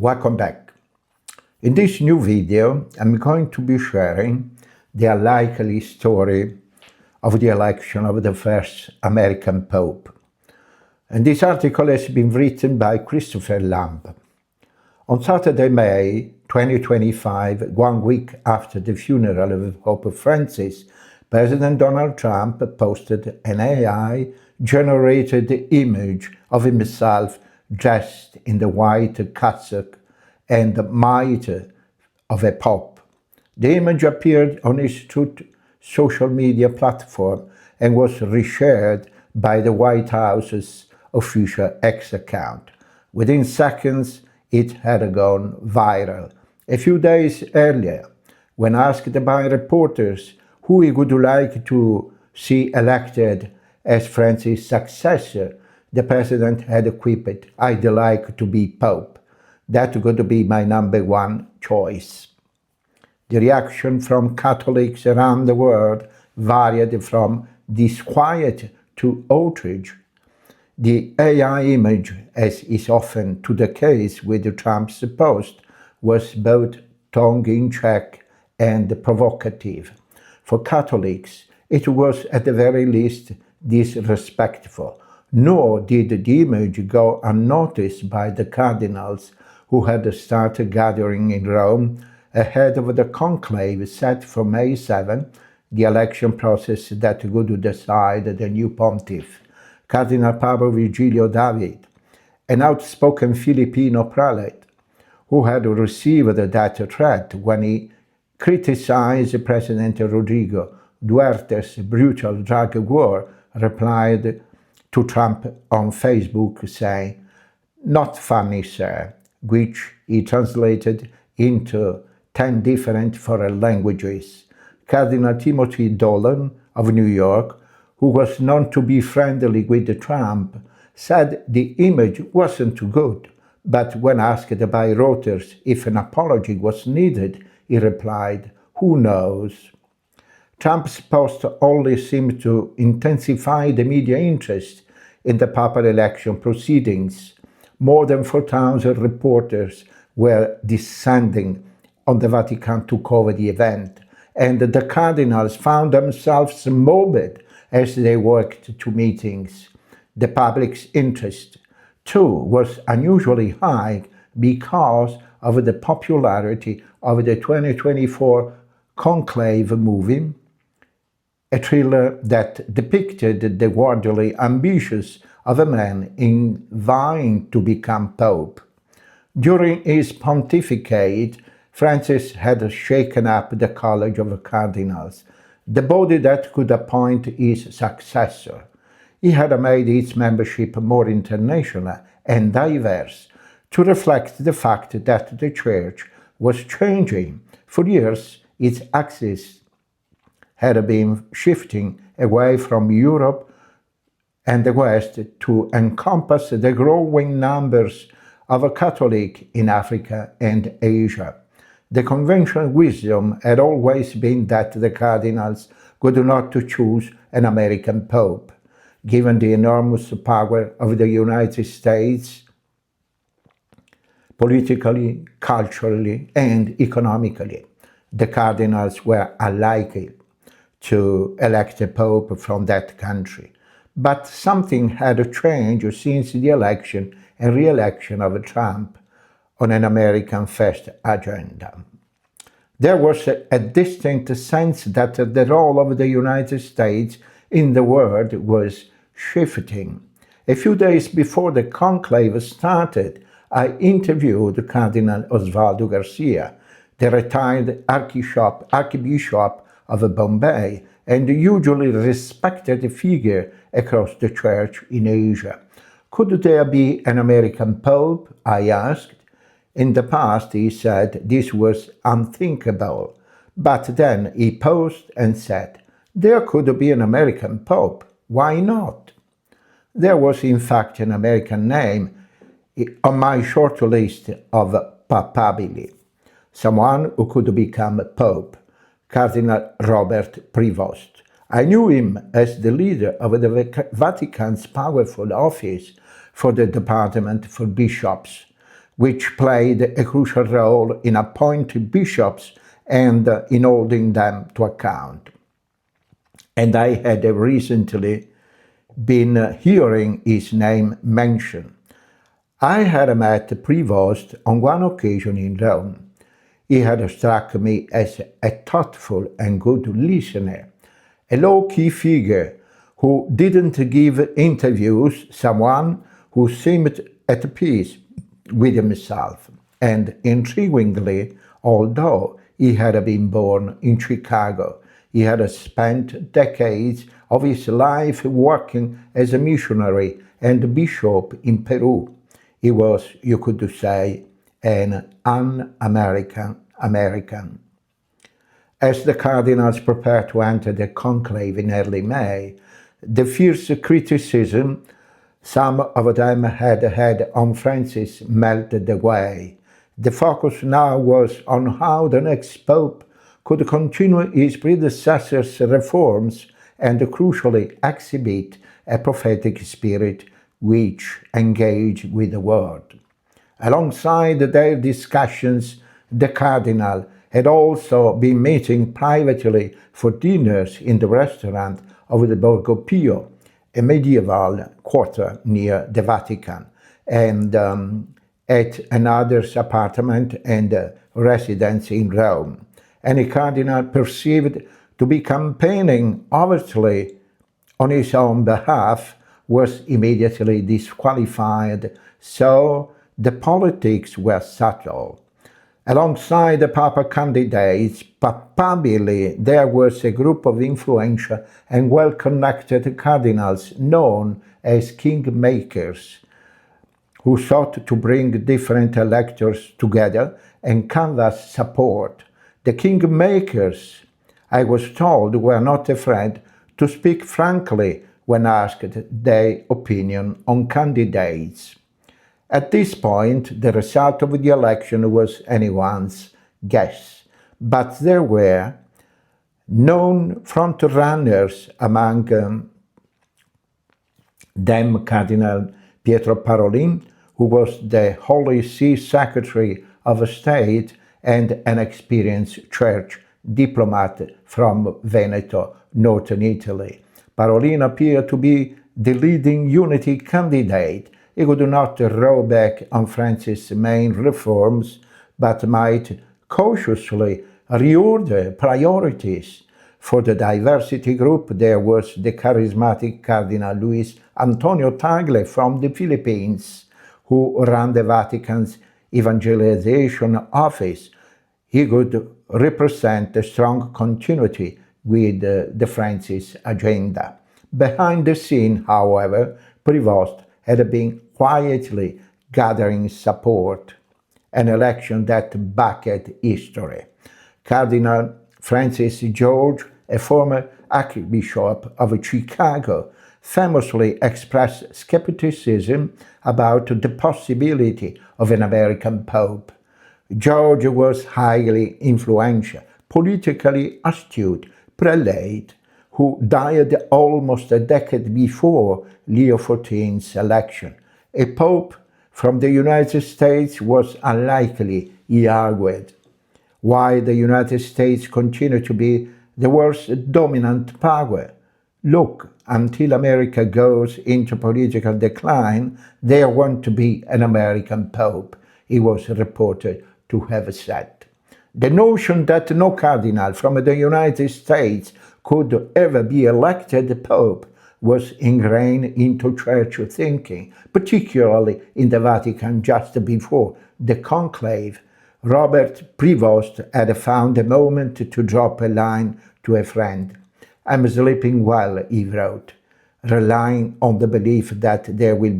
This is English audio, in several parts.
Welcome back. In this new video, I'm going to be sharing the unlikely story of the election of the first American Pope. And this article has been written by Christopher Lamb. On Saturday, May 2025, 1 week after the funeral of Pope Francis, President Donald Trump posted an AI-generated image of himself dressed in the white cassock and mitre of a pope. The image appeared on his Truth social media platform and was reshared by the White House's official X account. Within seconds, it had gone viral. A few days earlier, when asked by reporters who he would like to see elected as Francis' successor, the president had quipped, "I'd like to be Pope. That would be my number one choice." The reaction from Catholics around the world varied from disquiet to outrage. The AI image, as is often the case with Trump's post, was both tongue-in-cheek and provocative. For Catholics, it was at the very least disrespectful, nor did the image go unnoticed by the cardinals who had started gathering in Rome ahead of the conclave set for May 7, the election process that would decide the new pontiff. Cardinal David, an outspoken Filipino prelate who had received that threat when he criticized President Rodrigo Duterte's brutal drug war, replied to Trump on Facebook saying, "Not funny, sir," which he translated into 10 different foreign languages. Cardinal Timothy Dolan of New York, who was known to be friendly with Trump, said the image wasn't too good, but when asked by Reuters if an apology was needed, he replied, "Who knows?" Trump's post only seemed to intensify the media interest in the papal election proceedings. More than 4,000 reporters were descending on the Vatican to cover the event, and the cardinals found themselves mobbed as they worked to meetings. The public's interest, too, was unusually high because of the popularity of the 2024 Conclave movie, a thriller that depicted the worldly ambitions of a man in vying to become Pope. During his pontificate, Francis had shaken up the College of Cardinals, the body that could appoint his successor. He had made its membership more international and diverse to reflect the fact that the Church was changing. For years, its axis had been shifting away from Europe and the West to encompass the growing numbers of Catholics in Africa and Asia. The conventional wisdom had always been that the cardinals could not choose an American pope. Given the enormous power of the United States, politically, culturally, and economically, the cardinals were unlikely to elect a pope from that country. But something had changed since the election and re-election of Trump on an American first agenda. There was a distinct sense that the role of the United States in the world was shifting. A few days before the conclave started, I interviewed Cardinal Osvaldo Garcia, the retired Archbishop of Bombay and hugely respected figure across the Church in Asia. Could there be an American Pope? I asked. In the past, he said, this was unthinkable. But then he paused and said, there could be an American Pope. Why not? There was in fact an American name on my short list of papabili, someone who could become Pope, Cardinal Robert Prevost. I knew him as the leader of the Vatican's powerful office for the Department for Bishops, which played a crucial role in appointing bishops and in holding them to account. And I had recently been hearing his name mentioned. I had met Prevost on one occasion in Rome. He had struck me as a thoughtful and good listener, a low-key figure who didn't give interviews, someone who seemed at peace with himself. And intriguingly, although he had been born in Chicago, he had spent decades of his life working as a missionary and bishop in Peru. He was, you could say, an un-American. As the cardinals prepared to enter the conclave in early May, the fierce criticism some of them had on Francis melted away. The focus now was on how the next pope could continue his predecessor's reforms and crucially exhibit a prophetic spirit which engaged with the world. Alongside their discussions, the cardinal had also been meeting privately for dinners in the restaurant of the Borgo Pio, a medieval quarter near the Vatican, and at another's apartment and residence in Rome. Any cardinal perceived to be campaigning overtly on his own behalf was immediately disqualified, so the politics were subtle. Alongside the papal candidates, papably there was a group of influential and well-connected cardinals known as kingmakers, who sought to bring different electors together and canvass support. The kingmakers, I was told, were not afraid to speak frankly when asked their opinion on candidates. At this point, the result of the election was anyone's guess, but there were known front-runners among them Cardinal Pietro Parolin, who was the Holy See Secretary of State and an experienced church diplomat from Veneto, northern Italy. Parolin appeared to be the leading unity candidate. He could not row back on Francis' main reforms, but might cautiously reorder priorities. For the diversity group, there was the charismatic Cardinal Luis Antonio Tagle from the Philippines, who ran the Vatican's evangelization office. He could represent a strong continuity with the Francis agenda. Behind the scene, however, Prevost had been quietly gathering support, an election that backed history. Cardinal Francis George, a former Archbishop of Chicago, famously expressed skepticism about the possibility of an American Pope. George was highly influential, politically astute prelate who died almost a decade before Leo XIV's election. A pope from the United States was unlikely, he argued. Why the United States continued to be the world's dominant power? Look, until America goes into political decline, there won't be an American pope, he was reported to have said. The notion that no cardinal from the United States could ever be elected pope was ingrained into church thinking, particularly in the Vatican just before the conclave. Robert Prevost had found a moment to drop a line to a friend. "I'm sleeping well," he wrote, relying on the belief that there will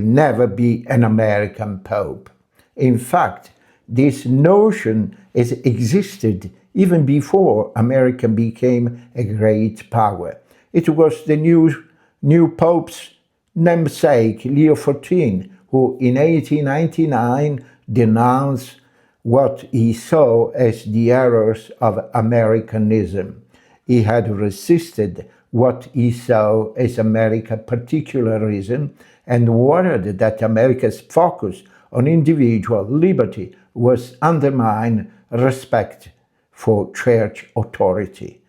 never be an American pope. In fact, this notion has existed even before America became a great power. It was the new Pope's namesake, Leo XIV, who in 1899 denounced what he saw as the errors of Americanism. He had resisted what he saw as American particularism and worried that America's focus on individual liberty was undermine respect for church authority.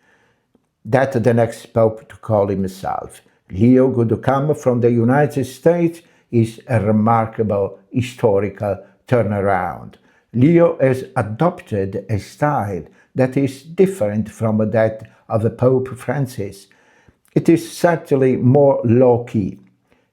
That the next pope to call himself. Leo could come from the United States is a remarkable historical turnaround. Leo has adopted a style that is different from that of Pope Francis. It is certainly more low-key,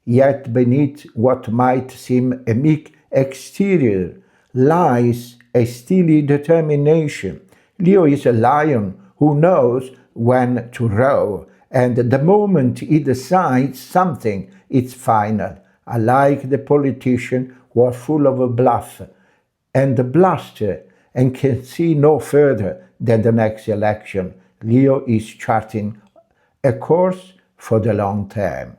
yet beneath what might seem a meek exterior lies a steely determination. Leo is a lion who knows when to roar, and the moment he decides something, it's final. Unlike the politician who are full of a bluff and bluster and can see no further than the next election, Leo is charting a course for the long term.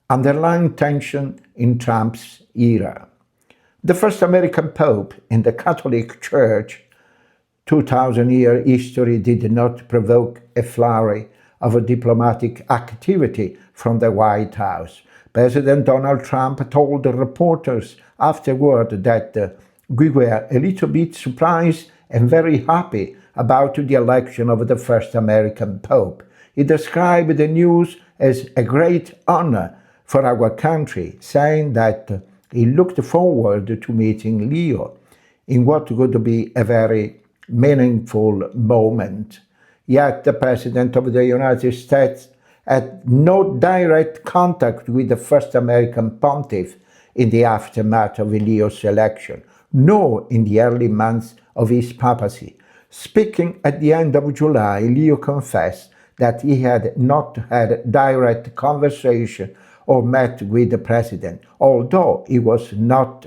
Underlying tension in Trump's era. The first American Pope in the Catholic Church 2,000-year history did not provoke a flurry of diplomatic activity from the White House. President Donald Trump told the reporters afterward that we were a little bit surprised and very happy about the election of the first American Pope. He described the news as a great honor for our country, saying that he looked forward to meeting Leo in what would be a very meaningful moment. Yet the President of the United States had no direct contact with the first American pontiff in the aftermath of Leo's election, nor in the early months of his papacy. Speaking at the end of July, Leo confessed that he had not had direct conversation or met with the president, although he was not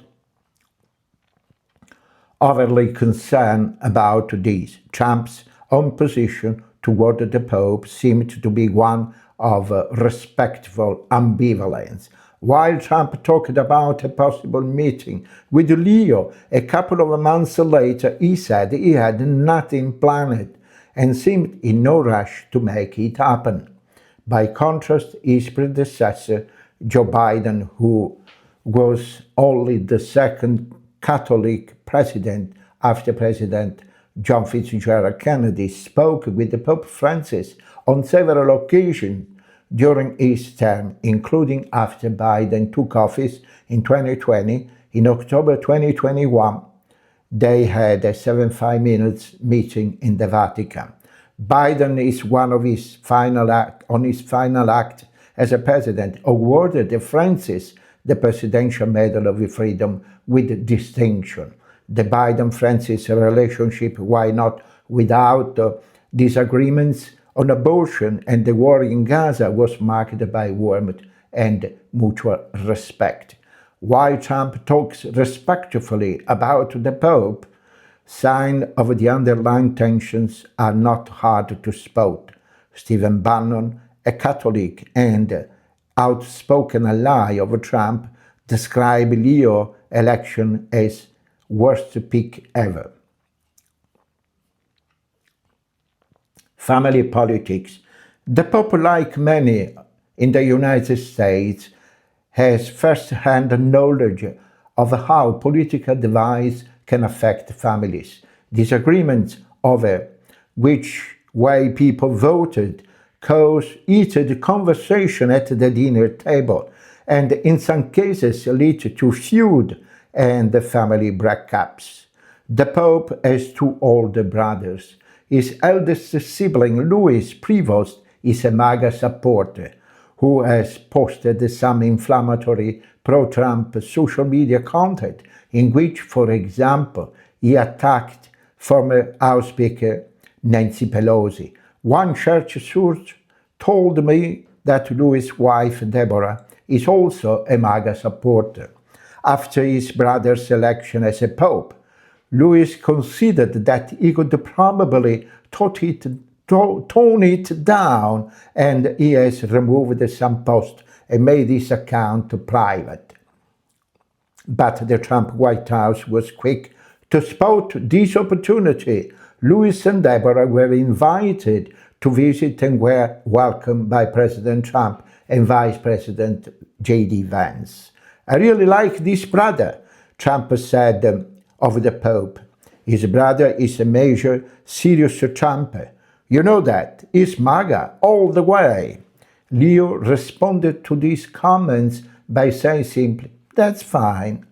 overly concerned about this. Trump's own position toward the Pope seemed to be one of respectful ambivalence. While Trump talked about a possible meeting with Leo a couple of months later, he said he had nothing planned and seemed in no rush to make it happen. By contrast, his predecessor, Joe Biden, who was only the second Catholic president after President John Fitzgerald Kennedy, spoke with Pope Francis on several occasions during his term, including after Biden took office in 2020. In October 2021, they had a 75 minutes meeting in the Vatican. Biden is on his final act as a president, awarded Francis the Presidential Medal of Freedom with distinction. The Biden-Francis relationship, why not without disagreements on abortion and the war in Gaza, was marked by warmth and mutual respect. While Trump talks respectfully about the Pope, signs of the underlying tensions are not hard to spot. Stephen Bannon, a Catholic and outspoken ally of Trump, described Leo's election as worst pick ever. Family politics. The Pope, like many in the United States, has first-hand knowledge of how political divides can affect families. Disagreements over which way people voted cause heated conversation at the dinner table, and in some cases lead to feud and family breakups. The Pope has two older brothers. His eldest sibling, Louis Prevost, is a MAGA supporter who has posted some inflammatory pro-Trump social media content in which, for example, he attacked former House Speaker Nancy Pelosi. One church source told me that Louis' wife, Deborah, is also a MAGA supporter. After his brother's election as a pope, Louis considered that he could probably tone it down, and he has removed some posts and made his account private. But the Trump White House was quick to spot this opportunity. Louis and Deborah were invited to visit and were welcomed by President Trump and Vice President J.D. Vance. I really like this brother, Trump said of the Pope. His brother is a major, serious Trumper. You know that. He's MAGA all the way. Leo responded to these comments by saying simply, "That's fine,"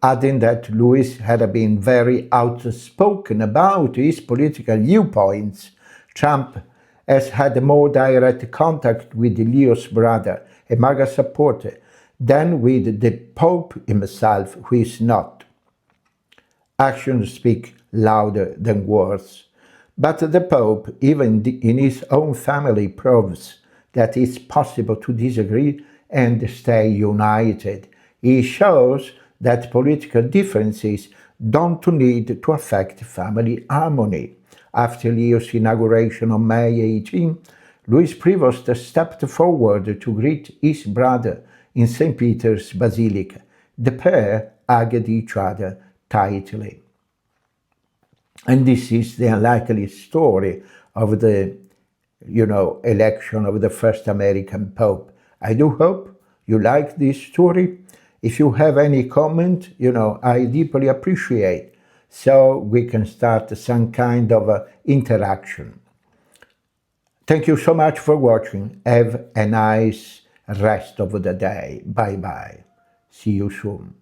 adding that Louis had been very outspoken about his political viewpoints. Trump has had more direct contact with Leo's brother, a MAGA supporter, than with the Pope himself, who is not. Actions speak louder than words. But the Pope, even in his own family, proves that it's possible to disagree and stay united. He shows that political differences don't need to affect family harmony. After Leo's inauguration on May 18, Louis Prevost stepped forward to greet his brother in St. Peter's Basilica. The pair hugged each other tightly. And this is the unlikely story of the, election of the first American Pope. I do hope you like this story. If you have any comment, I deeply appreciate, so we can start some kind of interaction. Thank you so much for watching. Have a nice rest of the day. Bye-bye. See you soon.